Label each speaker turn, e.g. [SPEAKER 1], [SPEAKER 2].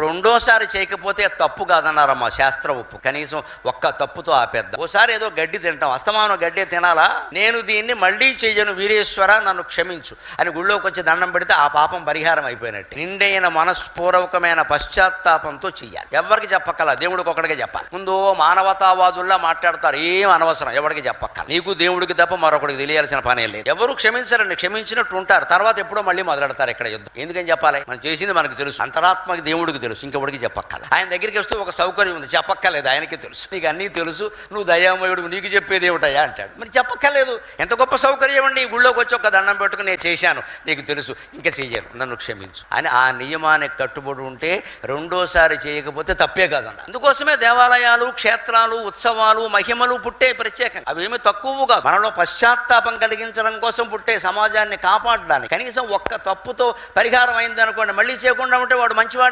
[SPEAKER 1] రెండోసారి చేయకపోతే తప్పు కాదన్నారమ్మా శాస్త్ర ఉప్పు. కనీసం ఒక్క తప్పుతో ఆపేద్దాం. ఓసారి ఏదో గడ్డి తింటాం, అస్తమానం గడ్డి తినాలా? నేను దీన్ని మళ్ళీ చెయ్యను వీరేశ్వర నన్ను క్షమించు అని గుళ్ళోకి వచ్చి దండం పెడితే ఆ పాపం పరిహారం అయిపోయినట్టు. నిండైన మనస్పూర్వకమైన పశ్చాత్తాపంతో చెయ్యాలి. ఎవరికి చెప్పక్కల, దేవుడికి ఒకటికే చెప్పాలి. ముందు మానవతావాదుల్లా మాట్లాడతారు, ఏం అనవసరం, ఎవరికి చెప్పక్కల. నీకు దేవుడికి తప్ప మరొకటికి తెలియాల్సిన పనే లేదు. ఎవరు క్షమించరండి, క్షమించినట్టు ఉంటారు, తర్వాత ఎప్పుడో మళ్ళీ మొదలెడతారు ఇక్కడ యుద్ధం. ఎందుకని చెప్పాలి? మనం చేసింది మనకు తెలుసు, అంతరాత్మకి దేవుడికి తెలుసు, ఇంకెవడికి చెప్పక్కల. ఆయన దగ్గరికి వస్తే ఒక సౌకర్యం ఉంది, చెప్పక్కర్లేదు, ఆయనకి తెలుసు. నీకు అన్నీ తెలుసు, నువ్వు దయామయుడు, నీకు చెప్పేది ఏమిటయ్యా అంటాడు. మరి చెప్పక్కర్లేదు, ఎంత గొప్ప సౌకర్యం అండి. గుళ్ళోకి వచ్చి ఒక దండం పెట్టుకుని నేను చేశాను, నీకు తెలుసు, ఇంకా చెయ్యను, నన్ను క్షమించు అని ఆ నియమానికి కట్టుబడి ఉంటే రెండోసారి చేయకపోతే తప్పే కాదన్న. అందుకోసమే దేవాలయాలు, క్షేత్రాలు, ఉత్సవాలు, మహిమలు పుట్టే ప్రత్యేకంగా. అవేమి తక్కువ కాదు, మనలో పశ్చాత్తాపం కలిగించడం కోసం పుట్టే, సమాజాన్ని కాపాడడానికి. కనీసం ఒక్క తప్పుతో పరిహారం అయింది అనుకోండి, మళ్ళీ చేయకుండా ఉంటే వాడు మంచివాడే.